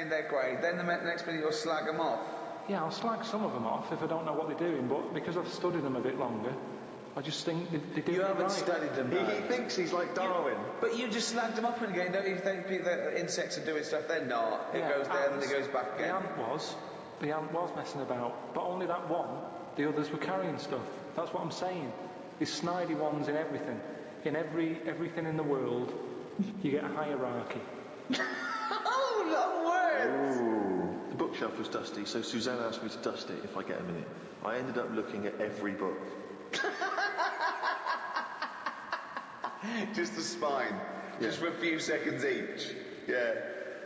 saying they're great, then the next minute you'll slag them off. Yeah, I'll slag some of them off if I don't know what they're doing, but because I've studied them a bit longer, I just think they do You it haven't right. studied them, He thinks he's like Darwin. But you just slagged them off again, don't you think that insects are doing stuff? They're not. It goes there and then it goes back again. The ant was messing about, but only that one. The others were carrying stuff. That's what I'm saying. These snidey ones in everything. In everything in the world, you get a hierarchy. Oh, long words! Ooh. The bookshelf was dusty, so Suzanne asked me to dust it if I get a minute. I ended up looking at every book. Just the spine. Yeah. Just for a few seconds each. Yeah.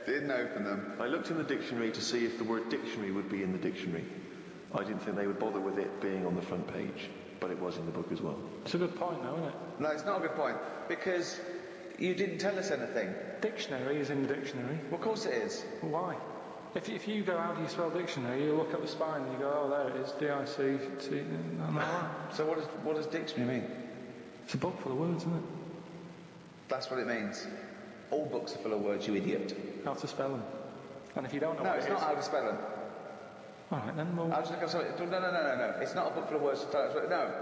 Didn't open them. I looked in the dictionary to see if the word dictionary would be in the dictionary. I didn't think they would bother with it being on the front page, but it was in the book as well. It's a good point though, isn't it? No, it's not a good point, because you didn't tell us anything. Dictionary is in the dictionary. Well, of course it is. Well, why? If you go, how do you spell dictionary, you look at the spine and you go, oh, there it is, D-I-C-T, and all that. So what does dictionary mean? It's a book full of words, isn't it? That's what it means. All books are full of words, you idiot. How to spell them. And if you don't know No, what it's it not is... how to spell them. Alright then, well... I'll just look up something. No. It's not a book full of words. No.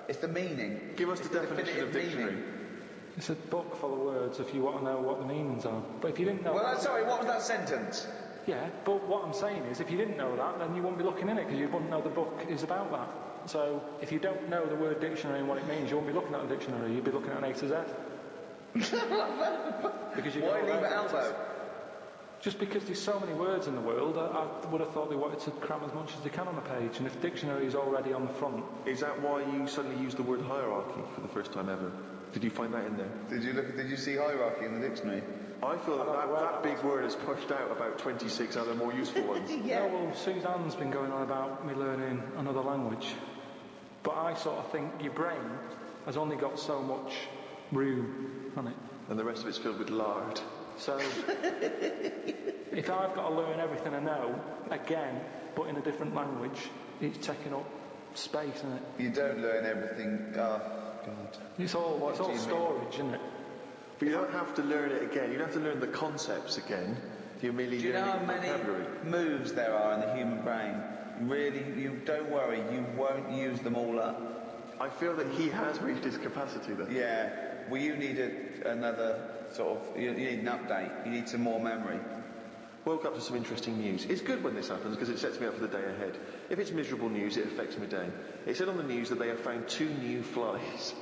It's the meaning. Give us the definition of dictionary. Meaning. It's a book full of words if you want to know what the meanings are. But if you didn't know... Well, sorry, what was that sentence? Yeah, but what I'm saying is, if you didn't know that, then you wouldn't be looking in it, because you wouldn't know the book is about that. So, if you don't know the word dictionary and what it means, you won't be looking at the dictionary, you'd be looking at an A to Z. Because you Why leave it out though? Just because there's so many words in the world, I would have thought they wanted to cram as much as they can on a page, and if the dictionary is already on the front... Is that why you suddenly used the word hierarchy for the first time ever? Did you find that in there? Did you see hierarchy in the dictionary? I feel that big word has pushed out about 26 other more useful ones. Yeah. Well, Suzanne's been going on about me learning another language, but I sort of think your brain has only got so much room on it. And the rest of it's filled with lard. So, if I've got to learn everything I know, again, but in a different language, it's taking up space, isn't it? You don't learn everything. Oh, God. It's all storage, isn't it? But you don't have to learn it again. You don't have to learn the concepts again. You're merely Do you know how learning many vocabulary. moves there are in the human brain? Really, you don't worry, you won't use them all up. I feel that he has reached his capacity there. Yeah. Well, you need another sort of... You need an update. You need some more memory. Woke up to some interesting news. It's good when this happens because it sets me up for the day ahead. If it's miserable news, it affects my day. It said on the news that they have found 2 new flies.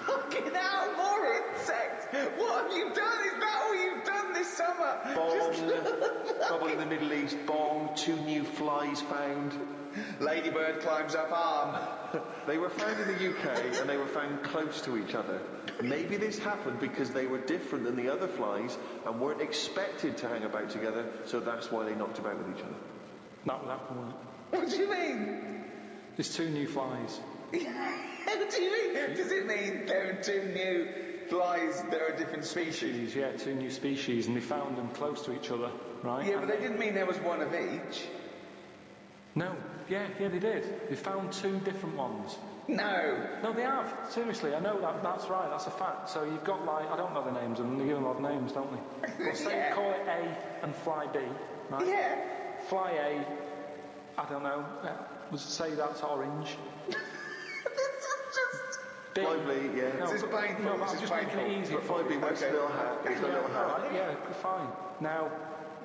Fucking hell, more insects! What have you done? Is that all you've done this summer? Bong, trouble in the Middle East, bong, 2 new flies found. Ladybird climbs up arm. They were found in the UK and they were found close to each other. Maybe this happened because they were different than the other flies and weren't expected to hang about together, so that's why they knocked about with each other. That would happen, wouldn't it? What do you mean? There's 2 new flies. What do you mean? Does it mean there are 2 new flies that are a different species? Yeah, 2 new species, and they found them close to each other, right? Yeah, but they didn't mean there was one of each. No, yeah, they did. They found 2 different ones. No, they have. Seriously, I know that's right, that's a fact. So you've got, like, I don't know the names of them, they give them odd names, don't they? Well, say you call it A and fly B, right? Yeah. Fly A, I don't know, say that's orange. B. Fly B, yeah. This is painful. No, but I'm just making it easy. But Fly B wears a little hat. It's a little hat. Right, yeah, fine. Now,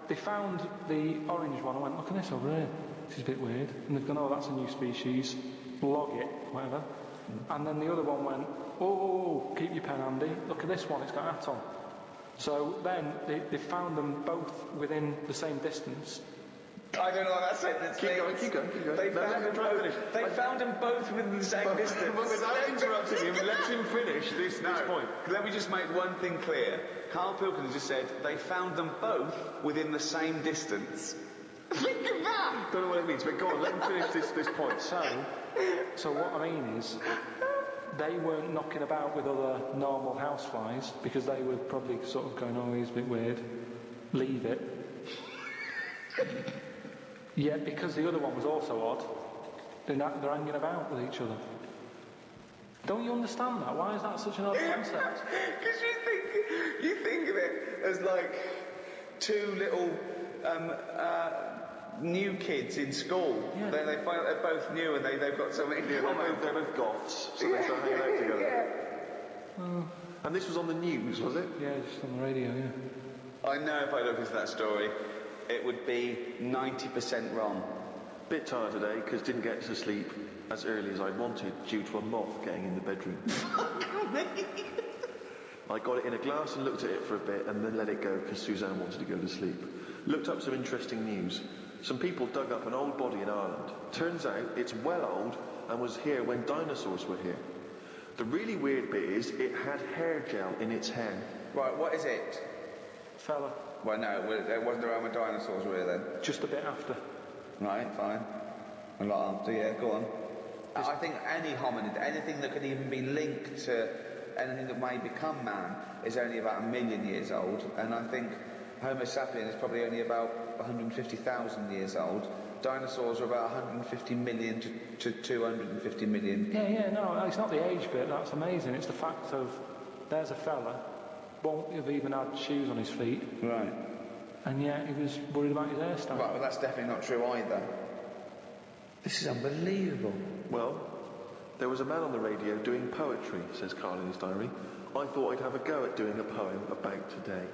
they found the orange one and went, look at this over here. This is a bit weird. And they've gone, oh, that's a new species. Log it, whatever. And then the other one went, oh, keep your pen handy. Look at this one, it's got a hat on. So then they found them both within the same distance. I don't know what that sentence means. Keep going. They found them both within the same distance. But without interrupting him, let him finish this point. Let me just make one thing clear. Karl Pilkington just said they found them both within the same distance. Think of that! Don't know what it means, but go on, let him finish this point. So what I mean is, they weren't knocking about with other normal houseflies because they were probably sort of going, oh, he's a bit weird. Leave it. Yet because the other one was also odd, they're hanging about with each other. Don't you understand that? Why is that such an odd concept? Because you think of it as like 2 little new kids in school. Yeah. They find out they're both new and they've got something in common. They're both goths, so they start hanging out together. And this was on the news, was it? Yeah, just on the radio, yeah. I know if I looked into that story, it would be 90% wrong. Bit tired today because didn't get to sleep as early as I'd wanted due to a moth getting in the bedroom. I got it in a glass and looked at it for a bit and then let it go because Suzanne wanted to go to sleep. Looked up some interesting news. Some people dug up an old body in Ireland. Turns out it's well old and was here when dinosaurs were here. The really weird bit is it had hair gel in its hair. Right, what is it? Fella, Well, no, it wasn't around when dinosaurs were here then. just a bit after. Right, fine. A lot after, yeah, go on. I think any hominid, anything that could even be linked to anything that may become man, is only about 1 million years old, and I think Homo sapien is probably only about 150,000 years old. Dinosaurs are about 150 million to 250 million. Yeah, no, it's not the age bit, that's amazing. It's the fact of, there's a fella, won't have even had shoes on his feet, Right. and yet he was worried about his hairstyle. Right, well that's definitely not true either. This is unbelievable. Well, there was a man on the radio doing poetry, says Karl in his diary. I thought I'd have a go at doing a poem about today.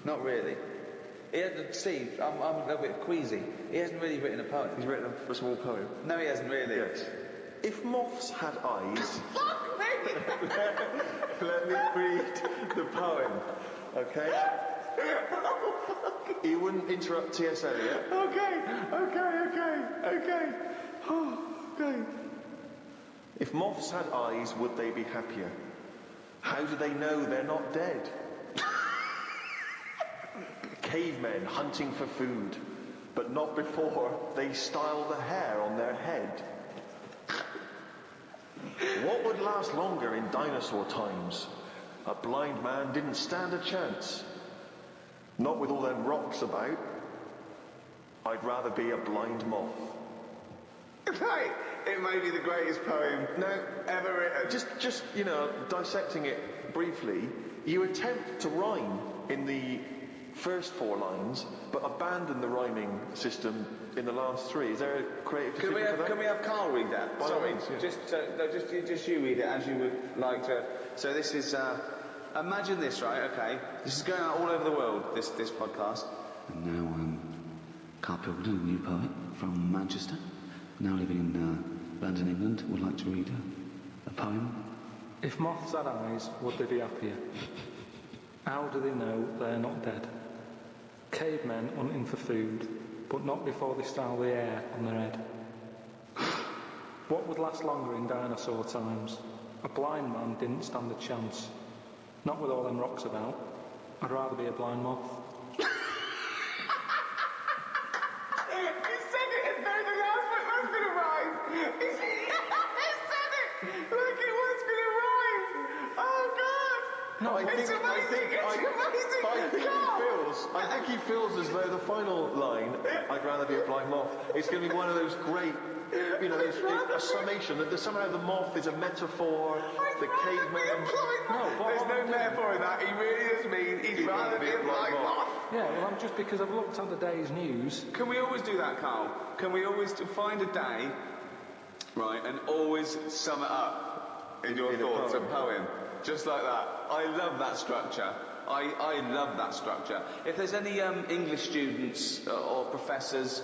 Not really. Steve, I'm a little bit queasy. He hasn't really written a poem. He's written a small poem. No, he hasn't really. Yes. If moths had eyes... Fuck me! Let me read the poem, okay? You wouldn't interrupt T.S. Eliot. Okay. Okay. If moths had eyes, would they be happier? How do they know they're not dead? Cavemen hunting for food, but not before they style the hair on their head. What would last longer in dinosaur times? A blind man didn't stand a chance. Not with all them rocks about. I'd rather be a blind moth. Right. It may be the greatest poem ever written. Just dissecting it briefly, you attempt to rhyme in the first 4 lines, but abandon the rhyming system in the last 3. Is there a creative decision for that? Can we have Karl read that? By all Sorry, means, yeah. just you read it as you would like to. So this is, imagine this, right? Okay, this is going out all over the world. This podcast. And now, Karl Pilkington, new poet from Manchester, now living in London, England, would like to read a poem. If moths had eyes, would they be happier? How do they know they're not dead? Cavemen hunting for food, but not before they style the hair on their head. What would last longer in dinosaur times? A blind man didn't stand a chance. Not with all them rocks about. I'd rather be a blind moth. You said it as though the last one was going to rhyme. He said it like it was going to rhyme. Oh God! No, I think he feels as though the final line, I'd rather be a blind moth, is going to be one of those great, a summation that somehow the moth is a metaphor, the caveman. There's no metaphor in that. He really does mean he'd rather be a blind moth. Yeah, well, I'm just because I've looked at the day's news. Can we always do that, Karl? Can we always find a day, right, and always sum it up in your thoughts, a poem, just like that? I love that structure. I love that structure. If there's any English students or professors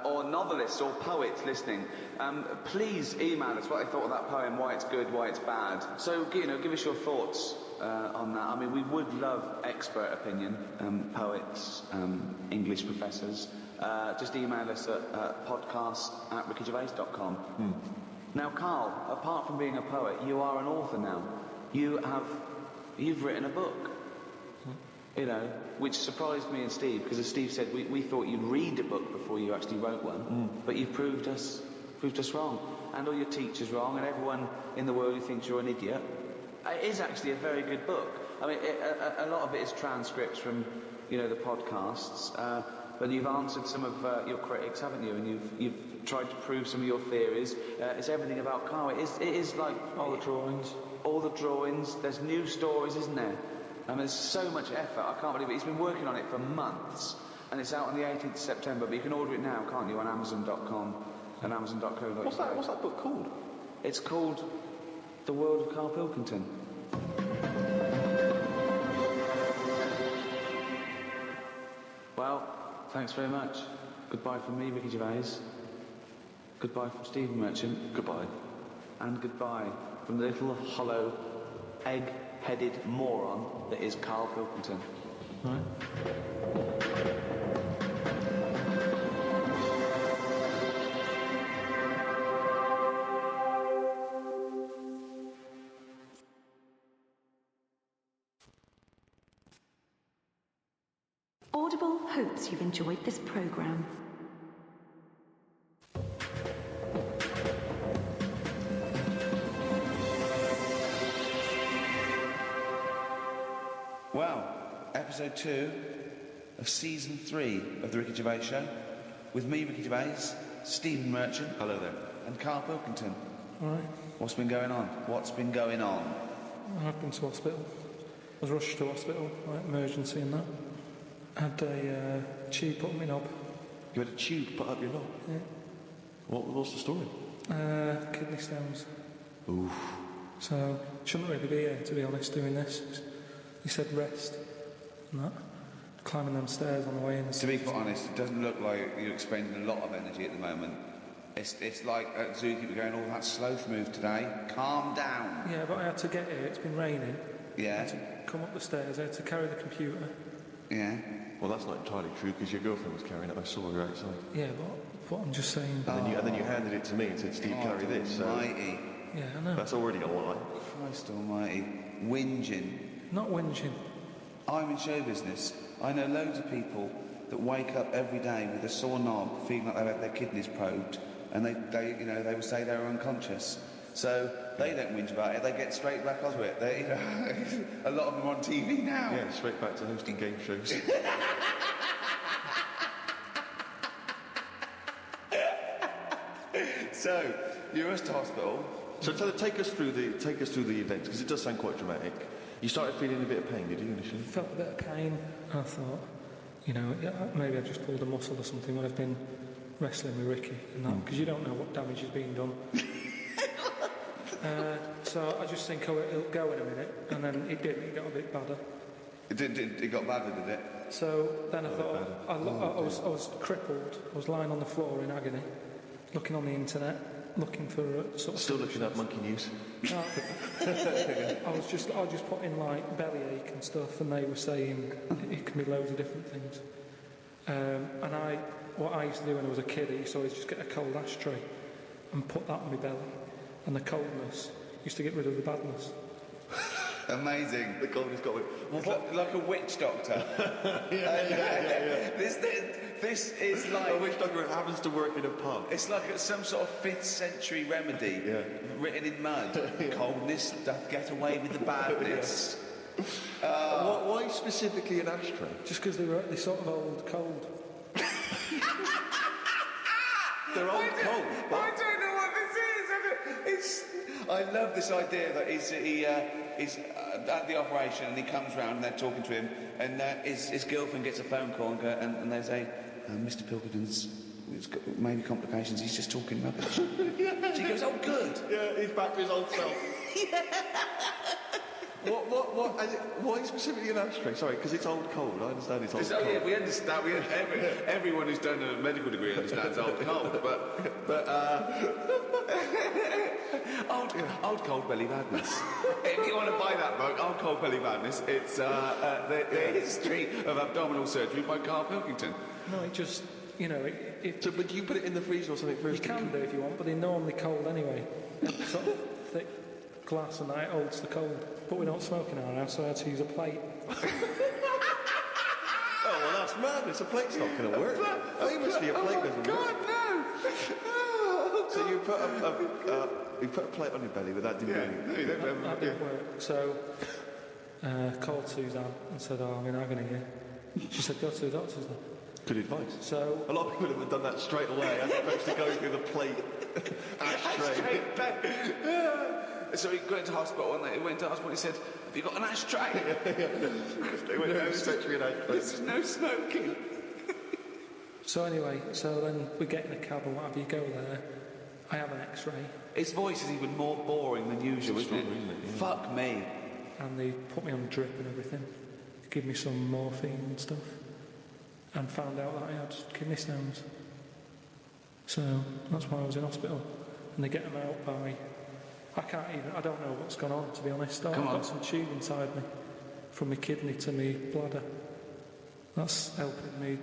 or novelists or poets listening, please email us what they thought of that poem, why it's good, why it's bad. So, give us your thoughts on that. I mean, we would love expert opinion, poets, English professors. Just email us at podcast@rickygervais.com. Now, Karl, apart from being a poet, you are an author now. You've written a book. Which surprised me and Steve, because as Steve said, we thought you'd read a book before you actually wrote one, but you've proved us wrong, and all your teachers wrong, and everyone in the world who thinks you're an idiot. It is actually a very good book. I mean, a lot of it is transcripts from, the podcasts, but you've answered some of your critics, haven't you? And you've tried to prove some of your theories. It's everything about Karl. It is like All the drawings. all the drawings. There's new stories, isn't there? And there's so much effort, I can't believe it. He's been working on it for months, and it's out on the 18th of September, but you can order it now, can't you, on Amazon.com and Amazon.co.uk. What's that book called? It's called The World of Karl Pilkington. Well, thanks very much. Goodbye from me, Ricky Gervais. Goodbye from Stephen Merchant. Goodbye. And goodbye from the little hollow, egg-headed moron that is Karl Pilkington. Right. Audible hopes you've enjoyed this programme. Well, episode 2 of season 3 of the Ricky Gervais Show, with me, Ricky Gervais, Stephen Merchant. Hello there. And Karl Pilkington. All right. What's been going on? What's been going on? I've been to hospital. I was rushed to hospital, like emergency and that. Had a tube put on my knob. You had a tube put up your knob? Yeah. What's the story? Kidney stones. Oof. So, shouldn't really be here, to be honest, doing this. He said rest and that. Climbing them stairs on the way in. To be quite honest, it doesn't look like you're expending a lot of energy at the moment. It's like at Zookeeper going, oh, that sloth move today. Calm down. Yeah, but I had to get here. It's been raining. Yeah. I had to come up the stairs. I had to carry the computer. Yeah. Well, that's not entirely true because your girlfriend was carrying it. I saw her outside. Yeah, but I'm just saying. And then you handed it to me and said, Steve, carry this. So Almighty. Yeah, I know. that's already a lie. Christ almighty. Whinging. Not whinging. I'm in show business. I know loads of people that wake up every day with a sore knob, feeling like they've had their kidneys probed, and they will say they're unconscious. So they don't whinge about it. They get straight back onto it. A lot of them are on TV now. Yeah, straight back to hosting game shows. So you're rushed to hospital. So take us through the events because it does sound quite dramatic. You started feeling a bit of pain, did you initially? Felt a bit of pain. And I thought, maybe I just pulled a muscle or something when I've been wrestling with Ricky and that, because you don't know what damage has been done. So I just think, it'll go in a minute, and then it didn't. It got a bit badder. It got badder, did it? So then I thought, I was crippled. I was lying on the floor in agony, looking on the internet, looking for sort of... Still looking at monkey news? No, I just put in like bellyache and stuff, and they were saying it can be loads of different things. What I used to do when I was a kid, I used to always just get a cold ashtray and put that on my belly, and the coldness used to get rid of the badness. Amazing. The coldness got it. Like a witch doctor. Yeah. This is like... A witch doctor happens to work in a pub. It's like some sort of 5th century remedy written in mud. Coldness doth get away with the badness. Why specifically an ashtray? Just because they're sort of old cold. They're old cold. I don't know what this is. I love this idea that he's at the operation and he comes round and they're talking to him and his girlfriend gets a phone call and they say, Mr. Pilkington's got maybe complications, he's just talking rubbish. She goes, oh good. Yeah, he's back to his old self. Why specifically an ashtray? Sorry, because it's old cold. I understand it's old cold. Yeah, we understand. Everyone who's done a medical degree understands old cold, but old cold belly madness. If you want to buy that book, Old Cold Belly Madness, it's the history of abdominal surgery by Karl Pilkington. No, it just, But do you put it in the freezer or something first? You can do if you want, but they're normally cold anyway. Sort of thick glass and that holds the cold. But we don't smoke in our house, so I had to use a plate. Oh, well, that's madness. A plate's not going to work. Famously, a plate doesn't work. God, no! So you put a plate on your belly, but that didn't do anything. That didn't work. So called Suzanne and said, I'm in agony here. She said, go to the doctors then. Good advice. So a lot of people would have done that straight away as opposed to going through the plate ashtray. So he got into hospital, and he went to hospital and he said, have you got an ashtray? They went down to fetch me an ashtray. This is no smoking. So anyway, so then we get in a cab or whatever, you go there, I have an x-ray, His voice is even more boring than usual, isn't it? Yeah. Fuck me. and they put me on drip and everything, give me some morphine and stuff, and found out that I had kidney stones. So that's why I was in hospital. And they get them out by... I don't know what's gone on, to be honest. I've got some tube inside me, from my kidney to my bladder. That's helping me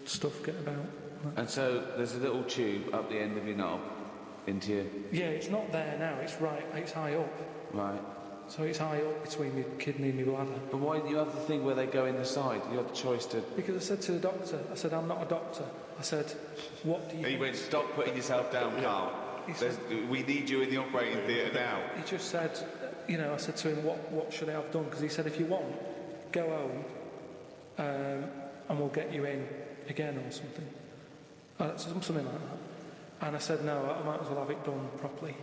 stuff get about. And so there's a little tube up the end of your knob into your... Yeah, it's not there now, it's high up. Right. So it's high up between my kidney and my bladder. But why didn't you have the thing where they go in the side? You had the choice to... Because I said to the doctor, I said, I'm not a doctor. I said, what do you... He went, stop putting yourself down, Carl. We need you in the operating theatre now. He just said, I said to him, what should I have done? Because he said, if you want, go home and we'll get you in again or something. Something like that. And I said, no, I might as well have it done properly.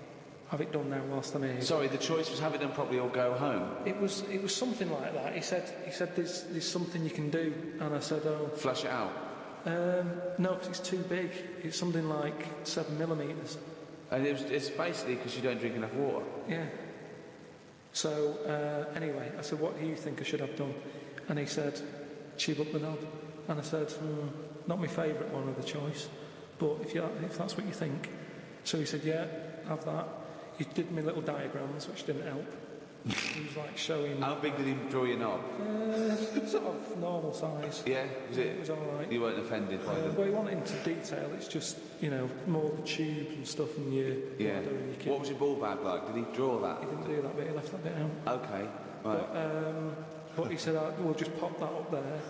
Have it done now whilst I'm here. Sorry, the choice was have it done properly or go home. It was something like that. He said there's something you can do. And I said, oh... Flush it out. No, because it's too big. It's something like 7 millimetres. And it's basically because you don't drink enough water. Yeah. So, anyway, I said, what do you think I should have done? And he said, tube up the knob. And I said, not my favourite one of the choice, but if that's what you think. So he said, yeah, have that. He did me little diagrams, which didn't help. He was like showing... How big did he draw your knob? Sort of normal size. Yeah? Was it? It was all right. You weren't offended by them? Well, he went into detail. It's just, more the tube and stuff and your Yeah. bladder and your kidney. What was your ball bag like? Did he draw that? He didn't do that bit. He left that bit out. Okay. Right. But he said, we'll just pop that up there.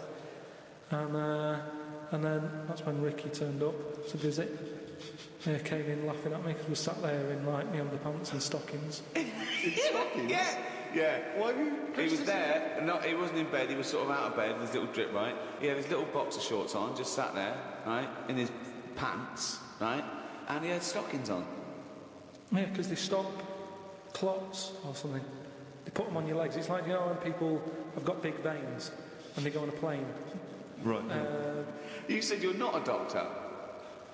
And then that's when Ricky turned up to visit. He came in laughing at me because we sat there in like my underpants and stockings. Yeah. Why were you... He was there, no, he wasn't in bed, he was sort of out of bed with his little drip, right? He had his little boxer shorts on, just sat there, right? In his pants, right? And he had stockings on. Yeah, because they stop clots or something. They put them on your legs. It's like, when people have got big veins and they go on a plane. Right. You said you're not a doctor.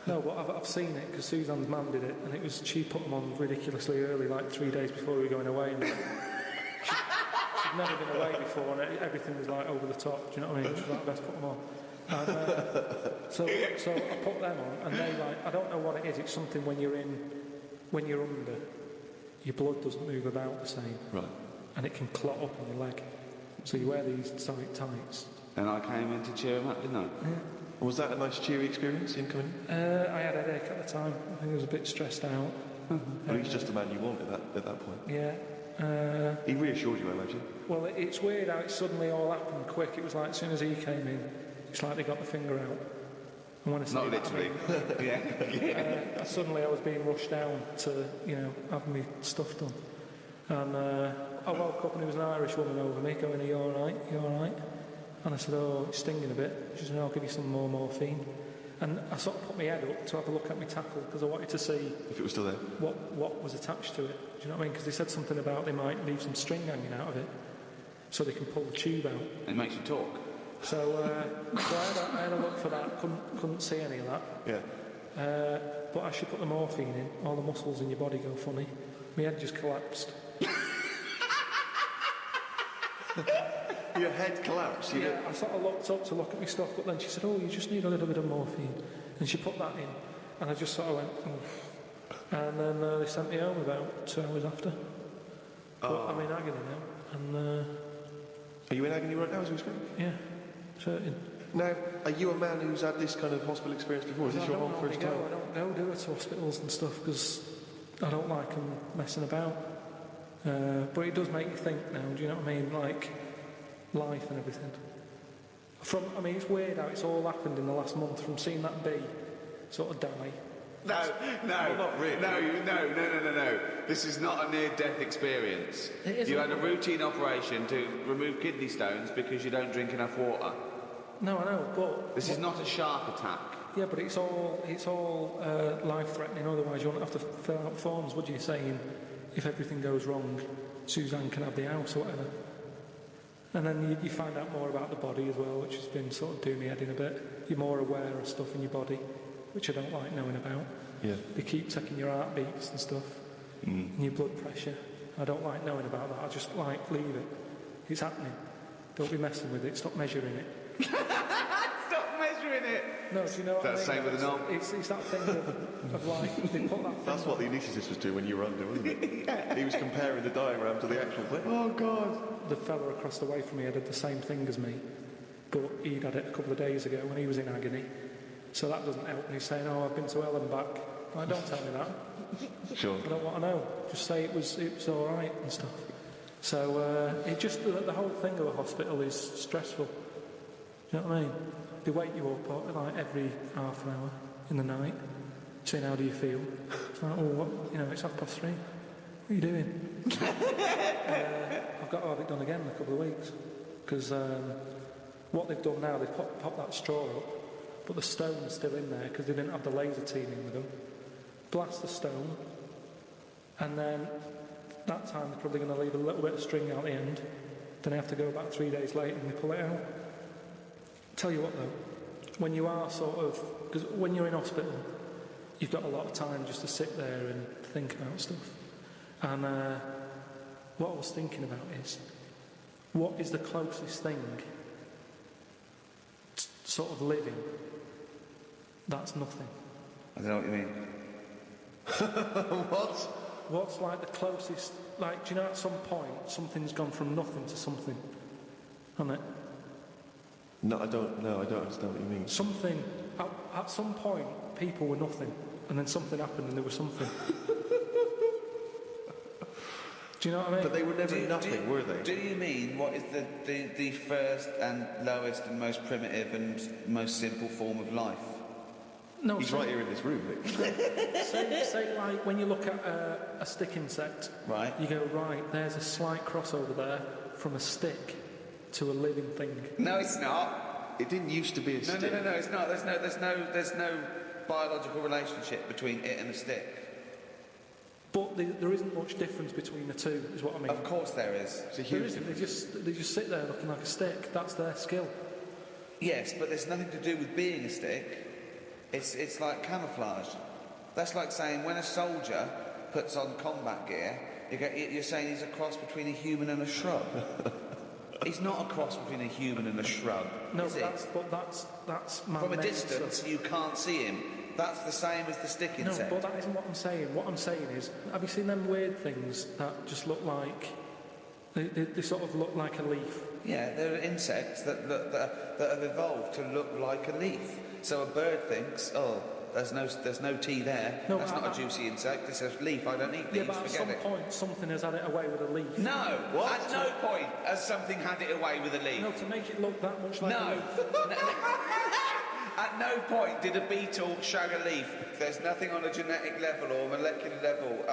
No, but I've seen it because Suzanne's mum did it, and she put them on ridiculously early, like 3 days before we were going away. And she'd never been away before, and everything was like over the top. Do you know what I mean? She was like, best put them on. And, so I put them on, and they I don't know what it is. It's something when you're under, your blood doesn't move about the same, Right. and it can clot up in your leg. So you wear these tight tights. And I came in to cheer him up, didn't I? Yeah. Was that a nice cheery experience in coming in? I had a headache at the time. I think I was a bit stressed out. Well, he's just the man you want at that point. Yeah. He reassured you, I imagine. Well, it's weird how it suddenly all happened quick. It was like as soon as he came in, it's like they got the finger out. And when I say Not that, literally. Yeah. suddenly I was being rushed down to, have my stuff done. And I woke up and there was an Irish woman over me going, are you all right? You all right? And I said, oh, it's stinging a bit. She said, I'll give you some more morphine. And I sort of put my head up to have a look at my tackle because I wanted to see If it was still there. what was attached to it. Do you know what I mean? Because they said something about they might leave some string hanging out of it so they can pull the tube out. It makes you talk. So, I had a look for that. Couldn't see any of that. Yeah. But as you put the morphine in, all the muscles in your body go funny. My head just collapsed. Your head collapsed. Yeah, I sort of looked up to look at my stuff, but then she said, oh, you just need a little bit of morphine. And she put that in, and I just sort of went, oof. And then they sent me home about 2 hours after. But I'm in agony now, and... Are you in agony right now as we speak? yeah, certain. Now, are you a man who's had this kind of hospital experience before? Is this your whole first time? I don't go to hospitals and stuff because I don't like them messing about. But it does make you think now, do you know what I mean? Like, life and everything. It's weird how it's all happened in the last month, from seeing that bee sort of die. No, not really. No. This is not a near-death experience. It is You had a routine operation to remove kidney stones because you don't drink enough water. No, I know, but... This is not a shark attack. Yeah, but it's all life-threatening, otherwise you wouldn't have to fill out forms, would you, saying if everything goes wrong, Suzanne can have the house or whatever. And then you find out more about the body as well, which has been sort of doing me head in a bit. You're more aware of stuff in your body, which I don't like knowing about. Yeah. They keep checking your heartbeats and stuff, and your blood pressure. I don't like knowing about that. I just leave it. It's happening. Don't be messing with it. Stop measuring it. Stop measuring it. No, do you know what I mean? That's the same with the knob. It's that thing of like, they put that thing. That's what the anaesthetist was doing when you were under, wasn't it? Yeah. He was comparing the diagram to the actual thing. Oh, God. The fella across the way from me had the same thing as me, but he'd had it a couple of days ago when he was in agony. So that doesn't help. And he's saying, "Oh, I've been to hell and back." Like, don't tell me that. Sure. I don't want to know. Just say it was all right and stuff. So it just the whole thing of a hospital is stressful. Do you know what I mean? They wake you up like every half an hour in the night, saying, "How do you feel?" It's like, "Oh, what? It's 3:30. What are you doing?" I've got to have it done again in a couple of weeks because what they've done now, they've popped that straw up, but the stone's still in there because they didn't have the laser team in with them. Blast the stone, and then that time they're probably going to leave a little bit of string out the end. Then they have to go back 3 days later and they pull it out. Tell you what though, when you are because when you're in hospital, you've got a lot of time just to sit there and think about stuff. And what I was thinking about is, what is the closest thing to sort of living that's nothing? I don't know what you mean. What? What's like the closest, like, do you know at some point something's gone from nothing to something, hasn't it? No, I don't understand what you mean. Something, at some point people were nothing, and then something happened and there was something. Do you know what I mean? But they were never nothing, were they? Do you mean what is the first and lowest and most primitive and most simple form of life? No, He's right here in this room, Nick. say like when you look at a stick insect, right? You go, right, there's a slight crossover there from a stick to a living thing. No, it's not. It didn't used to be a stick. No, it's not. There's no biological relationship between it and a stick. But there isn't much difference between the two, is what I mean. Of course there is. It's a huge difference. They just sit there looking like a stick. That's their skill. Yes, but there's nothing to do with being a stick. It's like camouflage. That's like saying when a soldier puts on combat gear, you're saying he's a cross between a human and a shrub. He's not a cross between a human and a shrub. No, is that's man-made. From a distance, you can't see him. That's the same as the stick insect. No, but that isn't what I'm saying. What I'm saying is, have you seen them weird things that just look like... They sort of look like a leaf? Yeah, there are insects that have evolved to look like a leaf. So a bird thinks, oh, there's no tea there. No, that's not a juicy insect. It's a leaf. I don't eat leaves. Yeah, but at some point, something has had it away with a leaf. No, what? At no point has something had it away with a leaf. No, to make it look that much like a leaf. At no point did a beetle shag a leaf. There's nothing on a genetic level or molecular level,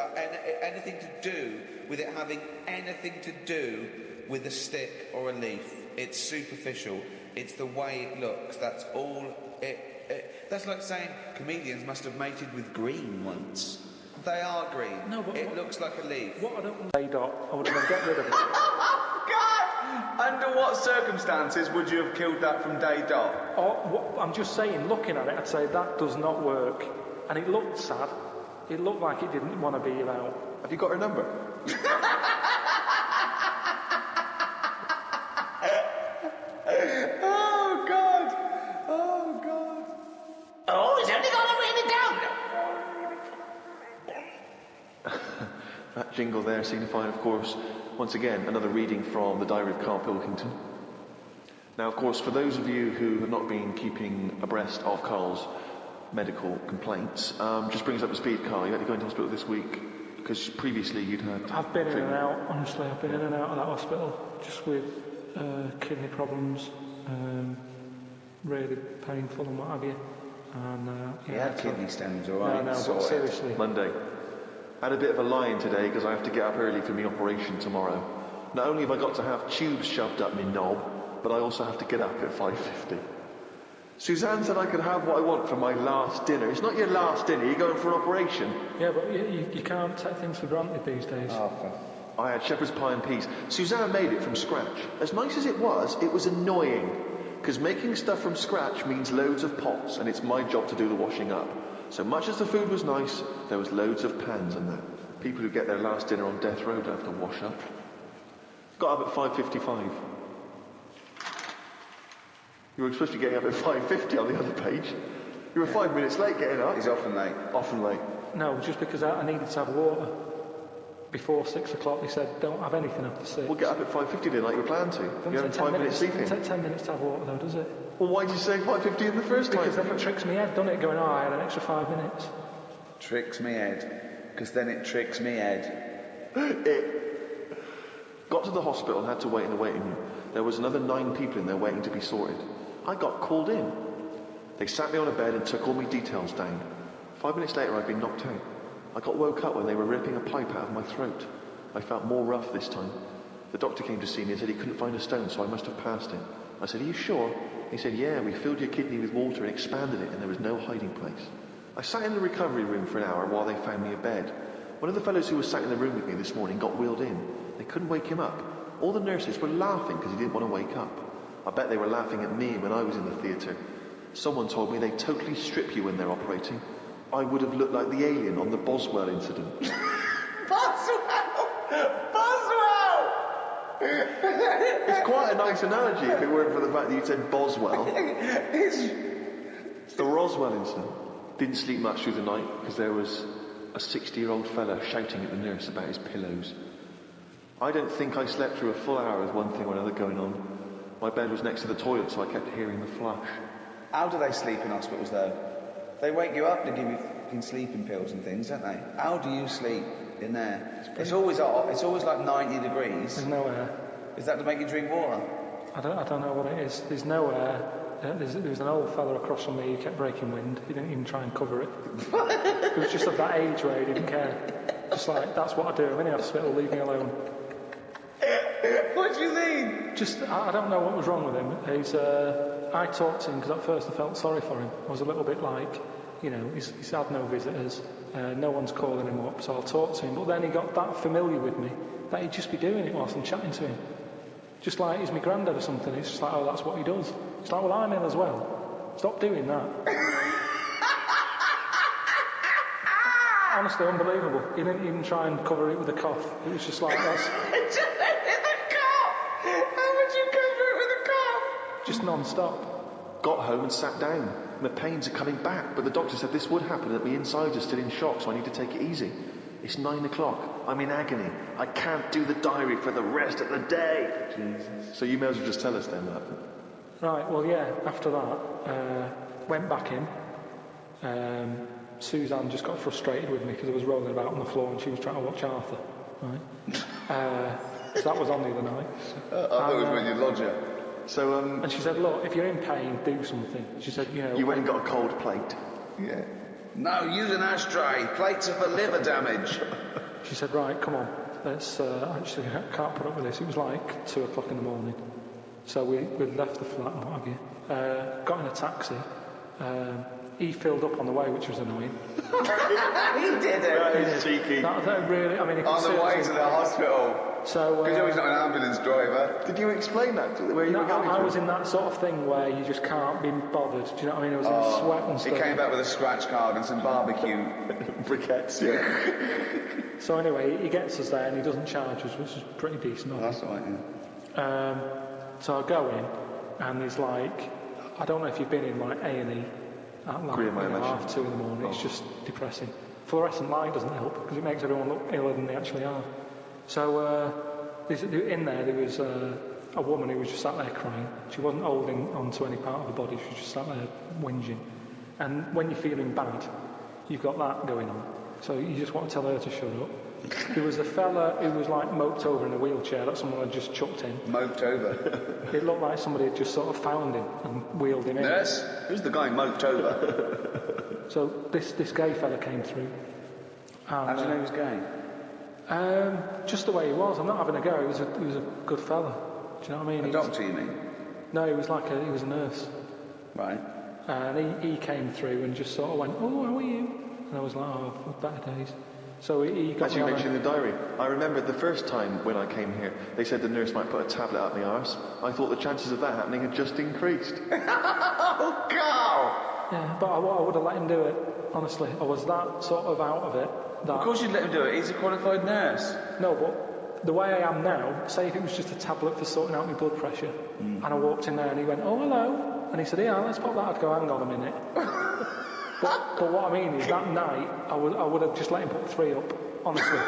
anything to do with it having anything to do with a stick or a leaf. It's superficial. It's the way it looks. That's all. That's like saying comedians must have mated with green once. They are green. No, but it looks like a leaf. What I don't want I would have gone, get rid of it. God! Under what circumstances would you have killed that from day dot? I'm just saying, looking at it, I'd say that does not work. And it looked sad. It looked like it didn't want to be around. Have you got her number? Oh, God! Oh, God! Oh, he's only got to read it down! That jingle there signifying, of course, once again, another reading from the diary of Karl Pilkington. Now, of course, for those of you who have not been keeping abreast of Karl's medical complaints, just brings up to speed, Karl. You had to go into hospital this week because previously you'd had... I've been in and out, honestly. I've been in and out of that hospital just with kidney problems, really painful and what have you. And, he had kidney stones, all right? No, but seriously. Monday. I had a bit of a lie-in today because I have to get up early for my operation tomorrow. Not only have I got to have tubes shoved up my knob, but I also have to get up at 5:50. Suzanne said I could have what I want for my last dinner. It's not your last dinner, you're going for an operation. Yeah, but you can't take things for granted these days. I had shepherd's pie and peas. Suzanne made it from scratch. As nice as it was annoying. Because making stuff from scratch means loads of pots, and it's my job to do the washing up. So much as the food was nice, there was loads of pans and that. People who get their last dinner on death row don't have to wash up. Got up at 5:55. You were supposed to be getting up at 5:50 on the other page. You were 5 minutes late getting up. He's often late. Often late. No, just because I needed to have water. Before 6 o'clock, they said, don't have anything after 6. We'll get up at 5:50 then, like you were planned to. You had 5 minutes sleeping. It doesn't take 10 minutes to have water, though, does it? Well, why did you say 5:50 in the first time? Because then it tricks me head, doesn't it? Going, I had an extra 5 minutes. Tricks me head. Because then it tricks me head. Got to the hospital and had to wait in the waiting room. There was another 9 people in there waiting to be sorted. I got called in. They sat me on a bed and took all my details down. 5 minutes later, I'd been knocked out. I got woke up when they were ripping a pipe out of my throat. I felt more rough this time. The doctor came to see me and said he couldn't find a stone, so I must have passed it. I said, are you sure? He said, yeah, we filled your kidney with water and expanded it, and there was no hiding place. I sat in the recovery room for an hour while they found me a bed. One of the fellows who was sat in the room with me this morning got wheeled in. They couldn't wake him up. All the nurses were laughing because he didn't want to wake up. I bet they were laughing at me when I was in the theatre. Someone told me they totally strip you when they're operating. I would have looked like the alien on the Boswell incident. It's quite a nice analogy if it weren't for the fact that you said Boswell. It's the Roswell incident. Didn't sleep much through the night because there was a 60-year-old fella shouting at the nurse about his pillows. I don't think I slept through a full hour with one thing or another going on. My bed was next to the toilet, so I kept hearing the flush. How do they sleep in hospitals, though? They wake you up to give you fucking sleeping pills and things, don't they? How do you sleep in there? It's always hot. It's always like 90 degrees. There's no air. Is that to make you drink water? I don't know what it is. There's no air. There was an old fella across from me who kept breaking wind. He didn't even try and cover it. He was just of that age where he didn't care. Just like, that's what I do. I'm in the hospital, leave me alone. What do you mean? Just, I don't know what was wrong with him. I talked to him because at first I felt sorry for him. I was a little bit like, you know, he's had no visitors. No one's calling him up, so I'll talk to him. But then he got that familiar with me that he'd just be doing it whilst I'm chatting to him. Just like he's my granddad or something. It's just like, oh, that's what he does. It's like, well, I'm ill as well. Stop doing that. Honestly, unbelievable. He didn't even try and cover it with a cough. It was just like, that's... How would you cover it with a cough? Just non-stop. Got home and sat down. My pains are coming back, but the doctor said this would happen, that my insides are still in shock, so I need to take it easy. It's 9 o'clock. I'm in agony. I can't do the diary for the rest of the day. Jesus. So you may as well just tell us then that. Right, well, yeah, after that, went back in. Suzanne just got frustrated with me because I was rolling about on the floor and she was trying to watch Arthur. Right? So that was on the other night. I thought it was when you lodge her. So, and she said, look, if you're in pain, do something. She said, you know... You went and got a cold plate. Yeah. No, use an ashtray. Plates are for liver damage. She said, right, come on. Let's, actually, I can't put up with this. It was like 2 o'clock in the morning. So we left the flat and what have you. Got in a taxi. He filled up on the way, which was annoying. He did it. That is cheeky. That really, I mean... On the way to the hospital. So... Because he's not an ambulance driver. Did you explain that to where you were going? I was in that sort of thing where you just can't be bothered. Do you know what I mean? I was in sweat and stuff. He came back with a scratch card and some barbecue. Briquettes, yeah. So anyway, he gets us there and he doesn't charge us, which is pretty decent. Oh, that's all right, yeah. So I go in and there's like... I don't know if you've been in like A&E at like 1:30, 2 in the morning. It's just depressing. Fluorescent light doesn't help because it makes everyone look iller than they actually are. So in there was a woman who was just sat there crying. She wasn't holding onto any part of her body. She was just sat there whinging. And when you're feeling bad, you've got that going on. So you just want to tell her to shut up. There was a fella who was like moped over in a wheelchair that someone had just chucked in. Moped over? It looked like somebody had just sort of found him and wheeled him in. Nurse? Who's the guy moped over? So this gay fella came through. How do you know he was gay? Just the way he was. I'm not having a go. He was a good fella. Do you know what I mean? A doctor, you mean? No, he was a nurse. Right. And he came through and just sort of went, "Oh, how are you?" And I was like, "Oh, better days." So he got As me you on mentioned in the diary, I remember the first time when I came here, they said the nurse might put a tablet up my arse. I thought the chances of that happening had just increased. Oh, Carl! Yeah, but I would have let him do it, honestly. I was that sort of out of it. That, Of course you'd let him do it. He's a qualified nurse. No, but the way I am now, say if it was just a tablet for sorting out my blood pressure, and I walked in there and he went, "Oh, hello," and he said, "Yeah, let's pop that." I'd go, "Hang on a minute." but what I mean is that night, I would have just let him put 3 up, honestly.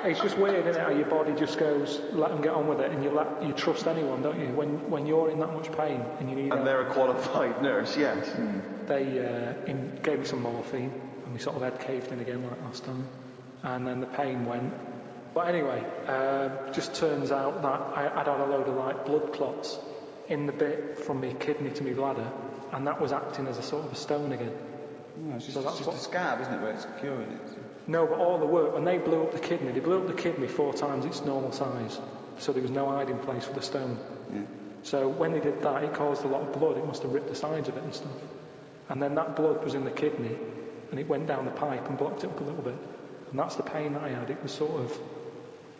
It's just weird, isn't it, how your body just goes, let them get on with it, and you trust anyone, don't you? When you're in that much pain and you need And help. they're a qualified nurse, yes. They gave me some morphine, and my sort of head caved in again like last time, and then the pain went. But anyway, just turns out that I'd had a load of like blood clots in the bit from my kidney to my bladder, and that was acting as a sort of a stone again. No, it's just, So that's it's just a scab, isn't it, where it's curing it? No, but all the work, when they blew up the kidney, they blew up the kidney 4 times its normal size, so there was no hiding place for the stone. Yeah. So when they did that, it caused a lot of blood. It must have ripped the sides of it and stuff. And then that blood was in the kidney, and it went down the pipe and blocked it up a little bit. And that's the pain that I had. It was sort of,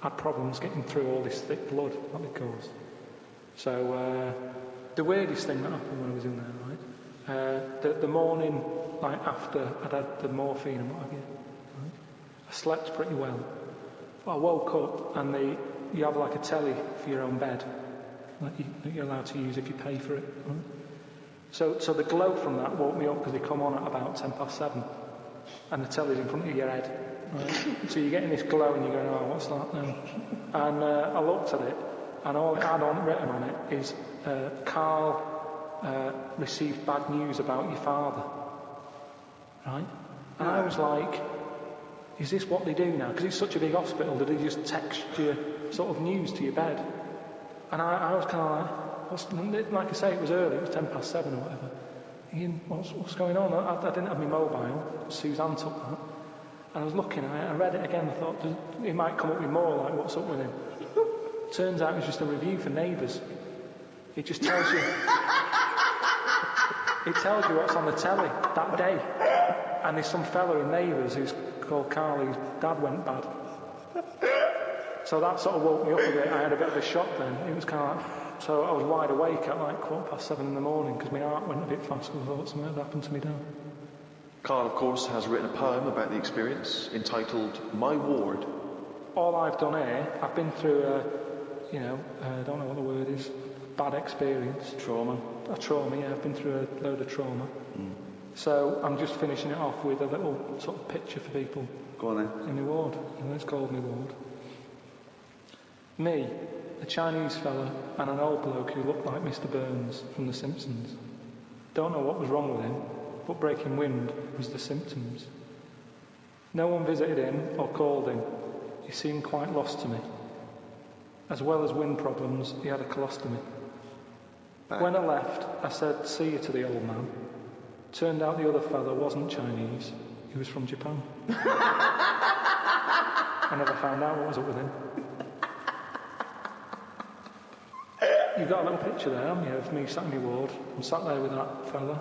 had problems getting through all this thick blood that it caused. So the weirdest thing that happened when I was in there, right? The morning, like after I'd had the morphine and what have you, right? I slept pretty well. But I woke up and you have like a telly for your own bed that you're allowed to use if you pay for it. Right? So the glow from that woke me up because they come on at about 7:10, and the telly's in front of your head. Right? So you're getting this glow and you're going, "Oh, what's that now?" And I looked at it, and all it had written on it is, "Karl received bad news about your father." Right? And I was like, is this what they do now? Because it's such a big hospital, do they just text you sort of news to your bed? And I was kind of like I say, it was early, it was 7:10 or whatever. Thinking, what's going on? I didn't have my mobile. Suzanne took that. And I was looking at it, I read it again, I thought, it might come up with more, like, what's up with him? Turns out it's just a review for Neighbours. It just tells you... It tells you what's on the telly that day. And there's some fella in Neighbours who's called Carl, whose dad went bad. So that sort of woke me up a bit. I had a bit of a shock then. It was kind of like... So I was wide awake at like 7:15 in the morning because my heart went a bit fast because I thought something had happened to me dad. Karl, of course, has written a poem about the experience entitled My Ward. All I've done here, I've been through I don't know what the word is, bad experience. Trauma. A trauma, yeah, I've been through a load of trauma. So I'm just finishing it off with a little sort of picture for people. Go on then. In my ward. It's called my ward. Me, a Chinese fella, and an old bloke who looked like Mr. Burns from The Simpsons. Don't know what was wrong with him, but breaking wind was the symptoms. No one visited him or called him. He seemed quite lost to me. As well as wind problems, he had a colostomy. When I left, I said, "See you" to the old man. Turned out the other fella wasn't Chinese, he was from Japan. I never found out what was up with him. You've got a little picture there, haven't you, of me sat in my ward. I'm sat there with that fella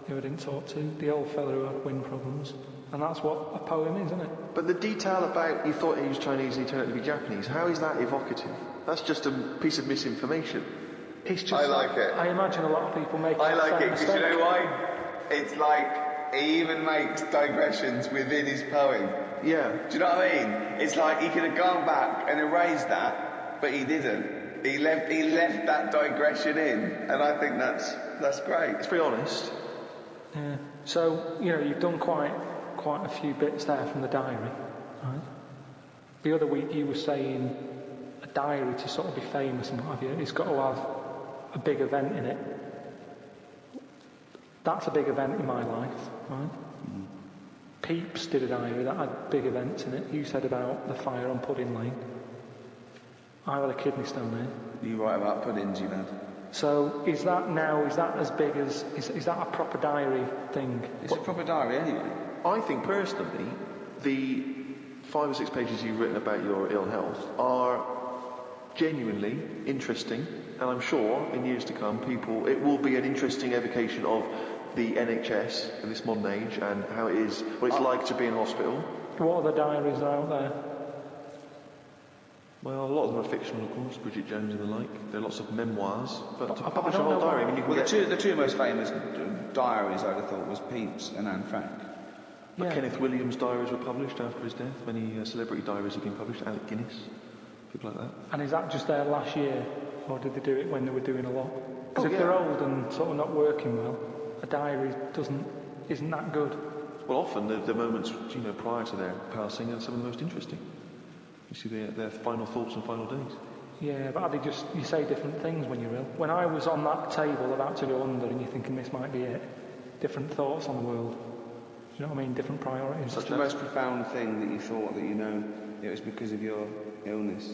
who I didn't talk to, the old fella who had wind problems. And that's what a poem is, isn't it? But the detail about you thought he was Chinese and he turned out to be Japanese, how is that evocative? That's just a piece of misinformation. It's just I like it. I imagine a lot of people make I like it that because you mistake. know why? It's like he even makes digressions within his poem. Yeah. Do you know what I mean? It's like he could have gone back and erased that, but he didn't. He left that digression in, and I think that's great. Let's be honest. Yeah. So, you've done quite a few bits there from the diary, right? The other week you were saying a diary to sort of be famous and what have you, it's got to have a big event in it. That's a big event in my life, right? Peeps did a diary that had big events in it. You said about the fire on Pudding Lane. I had a kidney stone there. You write about puddings, you lad. So is that as big as, is that a proper diary thing? It's a proper diary anyway. I think personally, the 5 or 6 pages you've written about your ill health are genuinely interesting, and I'm sure in years to come, it will be an interesting evocation of the NHS in this modern age and how it is, what it's like to be in hospital. What other diaries are out there? Well, a lot of them are fictional, of course, Bridget Jones and the like. There are lots of memoirs, but to I publish a don't whole know diary, why- I mean, you can Well, get... the two most famous diaries, I'd have thought, was Pepys and Anne Frank. Yeah. Kenneth Williams' diaries were published after his death. Many celebrity diaries have been published. Alec Guinness, people like that. And is that just their last year, or did they do it when they were doing a lot? Because Oh, if yeah. they're old and sort of not working well, a diary isn't that good. Well, often the moments, prior to their passing are some of the most interesting. You see their final thoughts and final days. Yeah, but you say different things when you're ill. When I was on that table about to go under and you're thinking this might be it, different thoughts on the world. Do you know what I mean? Different priorities. What's the most profound thing that you thought that it was because of your illness?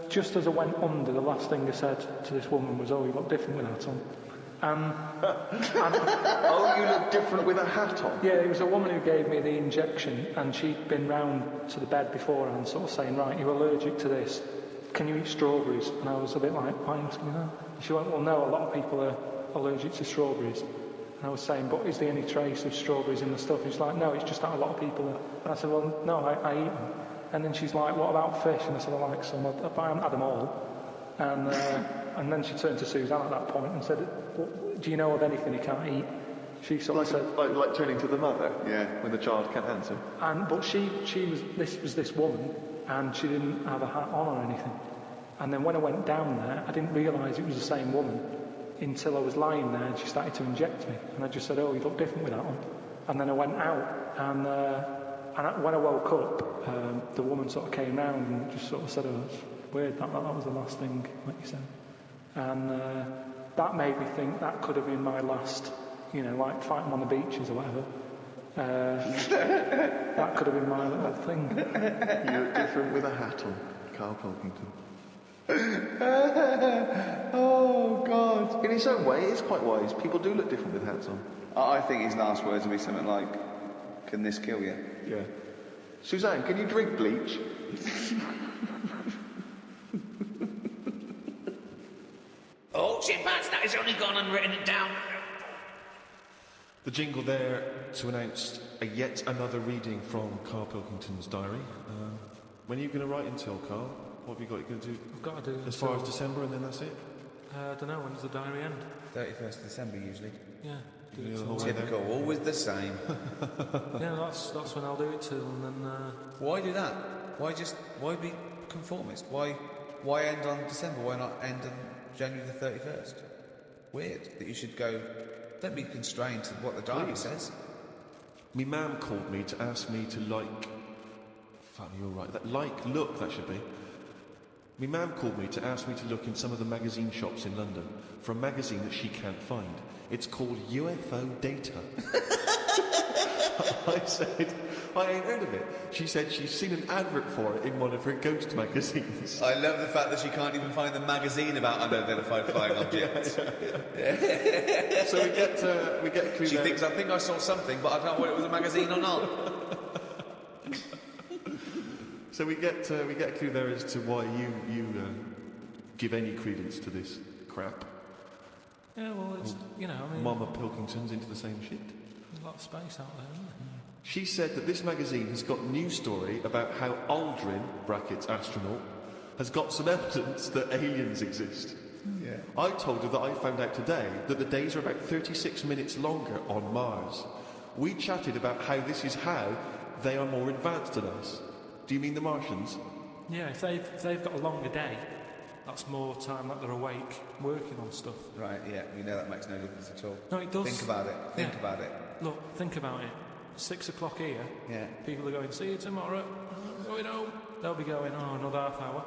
Just as I went under, the last thing I said to this woman was, "Oh, you look different with that on." Oh, you look different with a hat on. Yeah, it was a woman who gave me the injection, and she'd been round to the bed beforehand, sort of saying, "Right, you're allergic to this. Can you eat strawberries?" And I was a bit like, "Why are you asking me that?" And she went, "Well, no, a lot of people are allergic to strawberries." And I was saying, "But is there any trace of strawberries in the stuff?" And she's like, "No, it's just that a lot of people are." And I said, "Well, no, I eat them." And then she's like, "What about fish?" And I said, "I like some, but I haven't had them all." And then she turned to Suzanne at that point and said, "Well, do you know of anything you can't eat?" She sort of said, Like turning to the mother, Yeah. when the child can't answer. but she was this woman, and she didn't have a hat on or anything. And then when I went down there, I didn't realise it was the same woman until I was lying there and she started to inject me. And I just said, "Oh, you look different with that on." And then I went out, and when I woke up, the woman sort of came round and just sort of said, "Oh, it's weird that was the last thing, like you said." And that made me think that could have been my last, like fighting on the beaches or whatever. That could have been my little thing. You look different with a hat on, Karl Pilkington. Oh, God. In his own way, it's quite wise. People do look different with hats on. I think his last words would be something like, "Can this kill you?" Yeah. Suzanne, can you drink bleach? Oh, chimpanzee, that has only gone and written it down. The jingle there to announce yet another reading from Karl Pilkington's diary. When are you going to write until, Karl? What have you got? You're going to do I've got to do as far as December and then that's it? I don't know, when does the diary end? 31st of December, usually. Yeah. Do it the whole way there? Typical, always the same. Yeah, that's when I'll do it till, and then... Why do that? Why be conformist? Why end on December? Why not end on January the 31st? Weird that you should go... Don't be constrained to what the diary says. Me mam called me to ask me to like... Fuck, you're right. That should be. Me mam called me to ask me to look in some of the magazine shops in London for a magazine that she can't find. It's called UFO Data. I said, I ain't heard of it. She said she's seen an advert for it in one of her ghost magazines. I love the fact that she can't even find the magazine about unidentified flying objects. So we get a clue She there. thinks, I think I saw something, but I don't know whether it was a magazine or not. So we get a clue there as to why you give any credence to this crap. Yeah, well, it's, Mama Pilkington's into the same shit. there's a lot of space out there, isn't there? She said that this magazine has got a news story about how Aldrin, brackets astronaut, has got some evidence that aliens exist. Yeah. I told her that I found out today that the days are about 36 minutes longer on Mars. We chatted about how this is how they are more advanced than us. Do you mean the Martians? Yeah, if they've got a longer day, that's more time that they're awake, working on stuff. Right, yeah, we know that makes no difference at all. No, it does. Think about it. Think about it. Look, think about it. 6 o'clock here, Yeah. people are going, "See you tomorrow, I'm going home." They'll be going, "Oh, another half hour."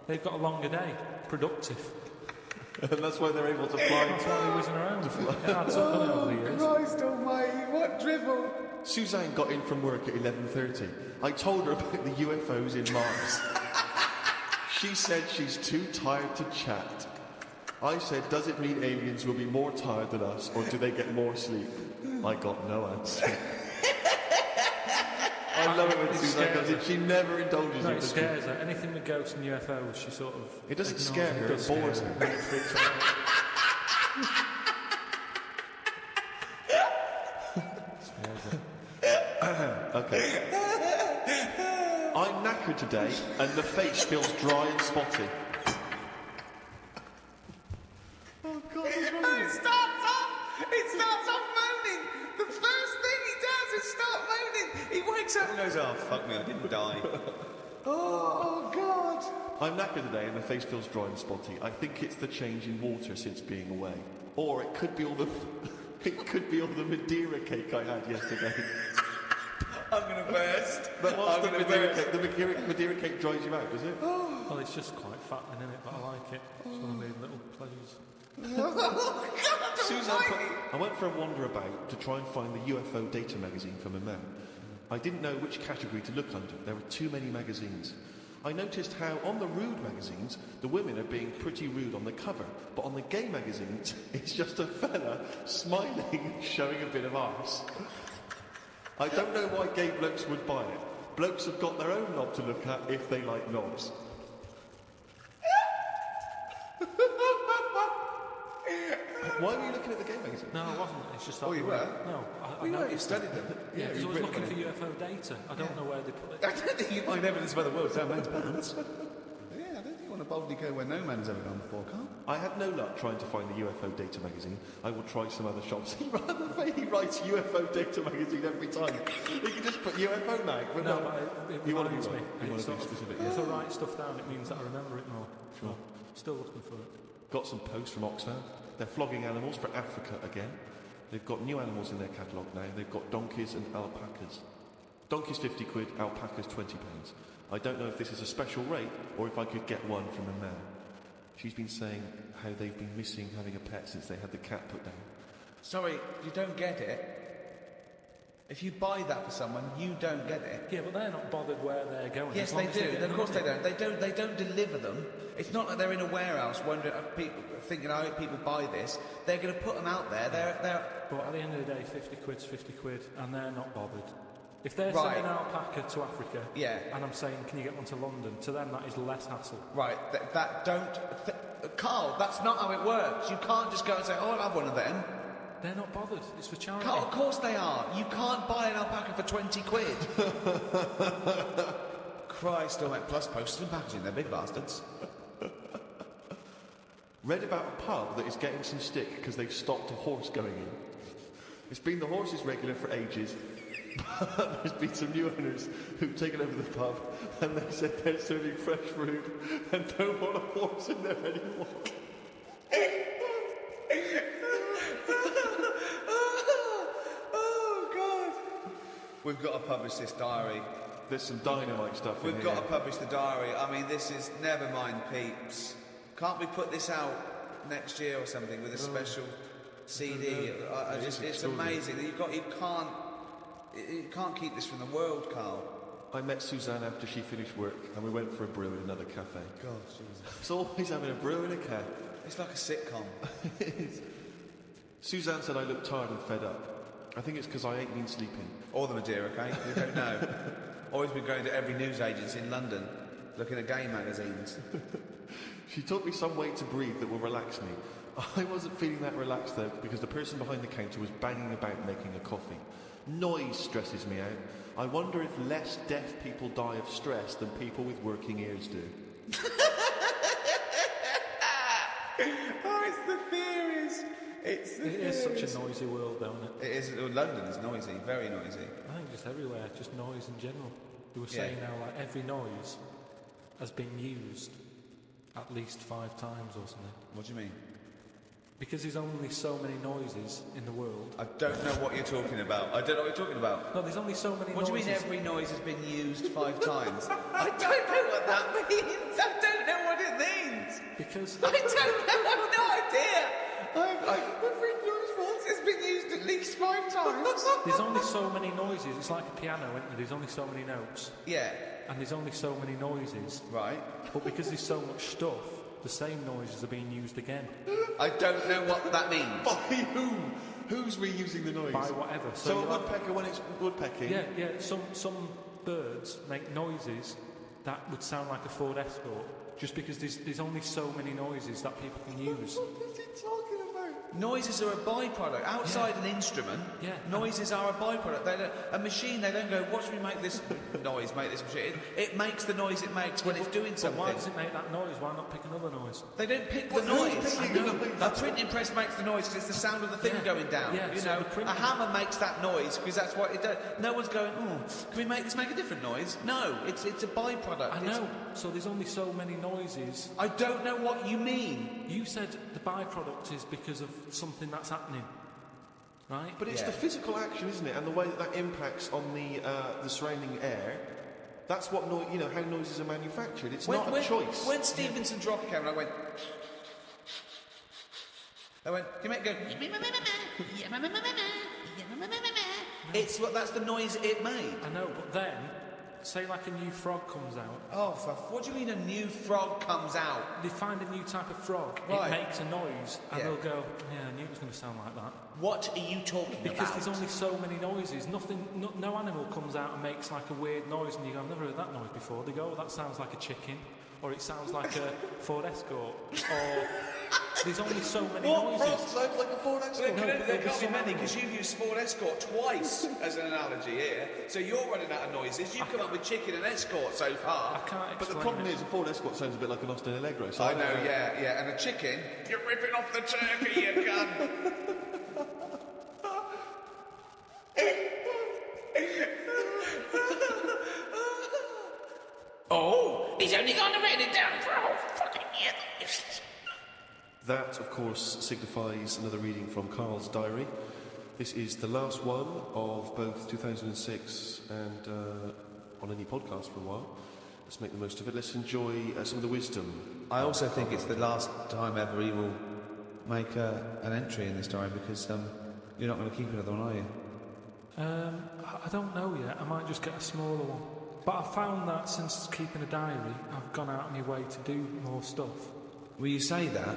They've got a longer day, productive. And that's why they're able to fly. That's why they're whizzing around. Yeah, I'd sort of done it over the years. Christ almighty, what drivel! Suzanne got in from work at 11:30. I told her about the UFOs in Mars. She said she's too tired to chat. I said, does it mean aliens will be more tired than us, or do they get more sleep? I got no answer. I love it when It Suzanne scares goes in. her. She never indulges No, in it this. scares her. Anything with ghosts and UFOs, she sort of. It doesn't ignores scare her, does it bores scare her. And it freaks her out. Okay. I'm knackered today, and the face feels dry and spotty. Oh God, what's wrong with you? It starts off moaning. The first thing he does is start moaning. He wakes up and goes, oh, fuck me, I didn't die. Oh, God. I'm knackered today, and the face feels dry and spotty. I think it's the change in water since being away, or it could be all the, it could be all the Madeira cake I had yesterday. I'm going to burst. But what's I'm the gonna Madeira burst. cake? The Madeira cake dries you out, does it? Well, it's just quite fattening, isn't it? But I like it. It's one of the little pleasures. Susan, I went for a wander about to try and find the UFO data magazine for my mum. I didn't know which category to look under. There were too many magazines. I noticed how on the rude magazines, the women are being pretty rude on the cover, but on the gay magazines, it's just a fella smiling, showing a bit of arse. I don't know why gay blokes would buy it. Blokes have got their own knob to look at if they like knobs. Why were you looking at the gay magazine? No, I wasn't. It's just that. Oh, you were? No, I You noticed studied them. Yeah, because I you've was written looking about for UFO data. I don't know where they put it. I don't think you find evidence by the world without man's pants. Yeah, I don't think you want to boldly go where no man's ever gone before, Carl. I had no luck trying to find the UFO data magazine. I will try some other shops. He writes UFO data magazine every time. You can just put UFO mag. No, but it You wanna be reminds me. right. You wanna It's be sort of- specific, If I write stuff down, it means that I remember it more. Sure. Still looking for it. Got some posts from Oxfam. They're flogging animals for Africa again. They've got new animals in their catalogue now. They've got donkeys and alpacas. Donkeys 50 quid, alpacas 20 pounds. I don't know if this is a special rate or if I could get one from a man. She's been saying how they've been missing having a pet since they had the cat put down. Sorry, you don't get it. If you buy that for someone, you don't get it. Yeah, but they're not bothered where they're going. Yes, as long they as do. get Of the course they money. don't. They don't deliver them. It's not like they're in a warehouse wondering, people thinking, I hope people buy this. They're going to put them out there. They're But at the end of the day, 50 quid's 50 quid, and they're not bothered. If they're Right. sending an alpaca to Africa, Yeah. and I'm saying, can you get one to London? To them, that is less hassle. right. Carl, that's not how it works. You can't just go and say, oh, I'll have one of them. They're not bothered. It's for charity. Carl, of course they are. You can't buy an alpaca for 20 quid. Christ, all right. Plus postage and packaging. They're big bastards. Read about a pub that is getting some stick because they've stopped a horse going in. It's been the horse's regular for ages, but there's been some new owners who've taken over the pub and they said they're serving fresh fruit and don't want a horse in there anymore. Oh, God. We've got to publish this diary. There's some dynamite stuff in We've here. got to publish the diary. I mean, this is never mind, peeps. Can't we put this out next year or something with a special CD? It's amazing. You can't keep this from the world, Carl. I met Suzanne after she finished work and we went for a brew in another cafe. God, Jesus. It's always having a brew in a cafe. It's like a sitcom. Suzanne said I look tired and fed up. I think it's because I ain't been sleeping. Or the Madeira cake, we don't know. Always been going to every news agency in London, looking at gay magazines. She taught me some way to breathe that will relax me. I wasn't feeling that relaxed though because the person behind the counter was banging about making a coffee. Noise stresses me out. I wonder if less deaf people die of stress than people with working ears do. Oh, it's the theories. It is such a noisy world, don't it? It is. London is noisy, very noisy. I think just everywhere, just noise in general. They were Yeah. saying now, like, every noise has been used at least 5 times or something. What do you mean? Because there's only so many noises in the world. I don't know what you're talking about. I don't know what you're talking about. No, there's only so many What do noises. you mean every noise has been used 5 times? I don't know what that means. I don't know what it means. Because I don't know. I've no idea. Every noise once has been used at least 5 times. there's only so many noises. It's like a piano, isn't there? There's only so many notes. Yeah. And there's only so many noises. Right. But because there's so much stuff, the same noises are being used again. I don't know what that means. By who? Who's reusing the noise? By whatever. So a you'll have- woodpecker when it's woodpecking? Yeah. Some birds make noises that would sound like a Ford Escort, just because there's only so many noises that people can use. What is he talking about? Noises are a byproduct. Outside an instrument, noises are a byproduct. A machine, they don't go, watch me make this noise, make this machine. It makes the noise it makes when it's doing something. Why does it make that noise? Why not pick another noise? They don't pick the noise. A printing press makes the noise because it's the sound of the thing going down. Yeah, you know, a hammer makes that noise because that's what it does. No one's going, can we make this make a different noise? No, it's a byproduct. I know. So there's only so many noises. I don't know what you mean. You said the byproduct is because of something that's happening, right? But it's the physical action, isn't it? And the way that impacts on the surrounding air. That's what how noises are manufactured. It's not a choice. When Stevenson's rocket came, I went. You make it go. It's that's the noise it made. I know, but then, say like a new frog comes out. Oh, what do you mean a new frog comes out? They find a new type of frog. Right. It makes a noise, and they'll go, "Yeah, I knew it was going to sound like that." What are you talking about? Because there's only so many noises. No animal comes out and makes like a weird noise, and you go, "I've never heard that noise before." They go, "That sounds like a chicken," or "It sounds like a Ford Escort," or there's only so many noises. What frog sounds like a Ford Escort? No, there can't be many because you've used Ford Escort twice as an analogy here. So you're running out of noises. You've come up with chicken and Escort so far. I can't explain. But the problem is, a Ford Escort sounds a bit like an Austin Allegro. So I know, yeah. And a chicken, you're ripping off the turkey, you cunt. Oh, he's only going to write it down for a whole fucking year. That, of course, signifies another reading from Karl's diary. This is the last one of both 2006 and on any podcast for a while. Let's make the most of it. Let's enjoy some of the wisdom. I also think it's the last time ever he will make an entry in this diary because you're not going to keep another one, are you? I don't know yet. I might just get a smaller one. But I found that since keeping a diary, I've gone out of my way to do more stuff. Well, you say that,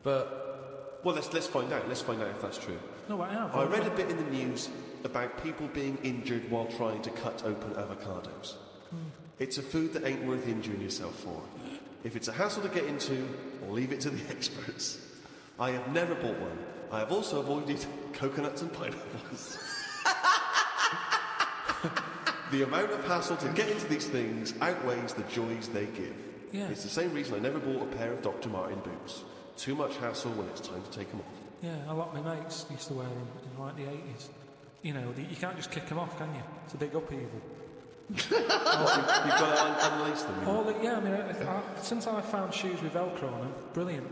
but... Well, let's find out. Let's find out if that's true. No, I have. I read a bit in the news about people being injured while trying to cut open avocados. It's a food that ain't worth injuring yourself for. If it's a hassle to get into, leave it to the experts. I have never bought one. I have also avoided coconuts and pineapples. The amount of hassle to get into these things outweighs the joys they give. Yeah. It's the same reason I never bought a pair of Dr. Martin boots. Too much hassle when it's time to take them off. Yeah, a lot of my mates used to wear them in like the 80s. You know, you can't just kick them off, can you? It's a big upheaval. You've got to unlace them. Since I found shoes with Velcro on them, brilliant.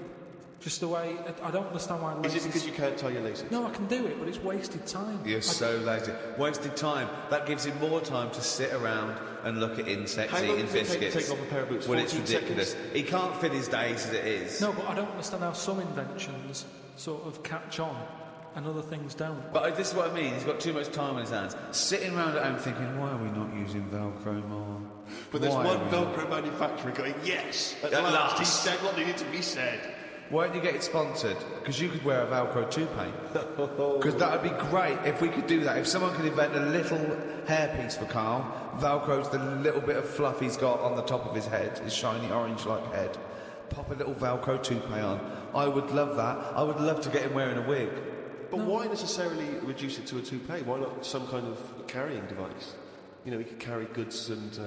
Just the way, I don't understand why laces... Is it because you can't tie your laces? No, I can do it, but it's wasted time. You're so lazy. Wasted time. That gives him more time to sit around and look at insects eating biscuits. Take off a pair of boots? Well, it's ridiculous. Seconds? He can't fit his days as it is. No, but I don't understand how some inventions sort of catch on and other things don't. But this is what I mean. He's got too much time on his hands. Sitting around at home thinking, why are we not using Velcro more? But there's one Velcro manufacturer going, yes, at last he said what needed to be said. Why don't you get it sponsored? Because you could wear a Velcro toupee. Because that would be great if we could do that. If someone could invent a little hairpiece for Karl, Velcro's the little bit of fluff he's got on the top of his head, his shiny orange-like head. Pop a little Velcro toupee on. I would love that. I would love to get him wearing a wig. But why necessarily reduce it to a toupee? Why not some kind of carrying device? You know, he could carry goods and...